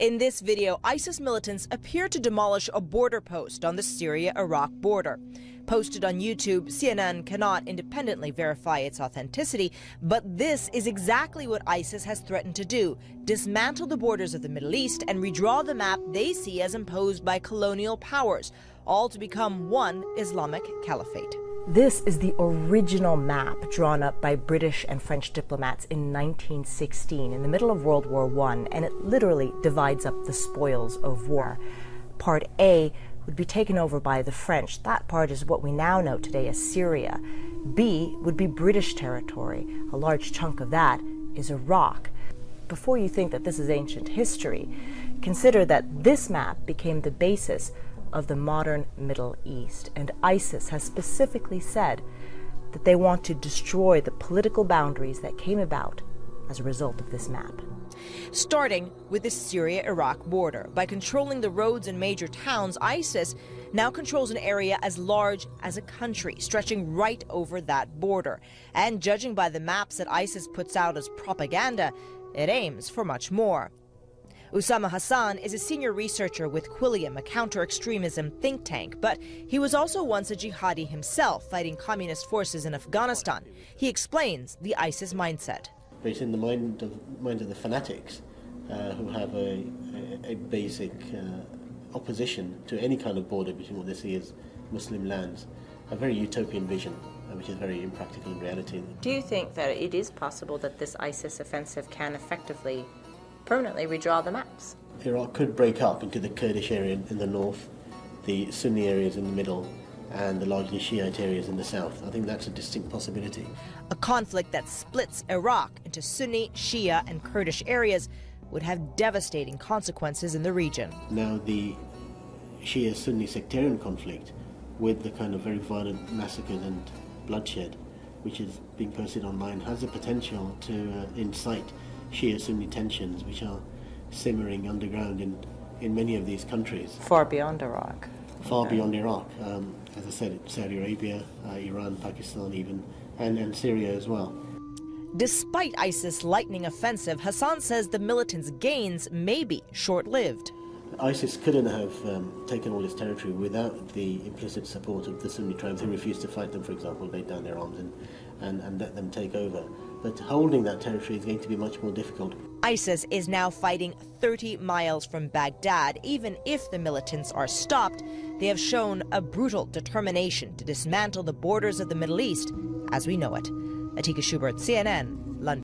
In this video, ISIS militants appear to demolish a border post on the Syria-Iraq border. Posted on YouTube, CNN cannot independently verify its authenticity, but this is exactly what ISIS has threatened to do: dismantle the borders of the Middle East and redraw the map they see as imposed by colonial powers, all to become one Islamic caliphate. This is the original map drawn up by British and French diplomats in 1916 in the middle of World War I, and it literally divides up the spoils of war. Part A would be taken over by the French. That part is what we now know today as Syria. B would be British territory. A large chunk of that is Iraq. Before you think that this is ancient history, consider that this map became the basis of the modern Middle East, and ISIS has specifically said that they want to destroy the political boundaries that came about as a result of this map. Starting with the Syria-Iraq border. By controlling the roads in major towns, ISIS now controls an area as large as a country, stretching right over that border. And judging by the maps that ISIS puts out as propaganda, it aims for much more. Usama Hassan is a senior researcher with Quilliam, a counter-extremism think tank, but he was also once a jihadi himself, fighting communist forces in Afghanistan. He explains the ISIS mindset. It's in the mind of the fanatics who have a basic opposition to any kind of border between what they see as Muslim lands, a very utopian vision, which is very impractical in reality. Do you think that it is possible that this ISIS offensive can effectively permanently redraw the maps? Iraq could break up into the Kurdish area in the north, the Sunni areas in the middle, and the largely Shiite areas in the south. I think that's a distinct possibility. A conflict that splits Iraq into Sunni, Shia, and Kurdish areas would have devastating consequences in the region. Now, the Shia-Sunni sectarian conflict, with the kind of very violent massacres and bloodshed which is being posted online, has the potential to incite Shia-Sunni tensions which are simmering underground in many of these countries. Far beyond Iraq. Far beyond Iraq. As I said, Saudi Arabia, Iran, Pakistan even, and Syria as well. Despite ISIS' lightning offensive, Hassan says the militants' gains may be short-lived. ISIS couldn't have taken all this territory without the implicit support of the Sunni tribes who refused to fight them, for example, laid down their arms and let them take over. But holding that territory is going to be much more difficult. ISIS is now fighting 30 miles from Baghdad. Even if the militants are stopped, they have shown a brutal determination to dismantle the borders of the Middle East as we know it. Atika Schubert, CNN, London.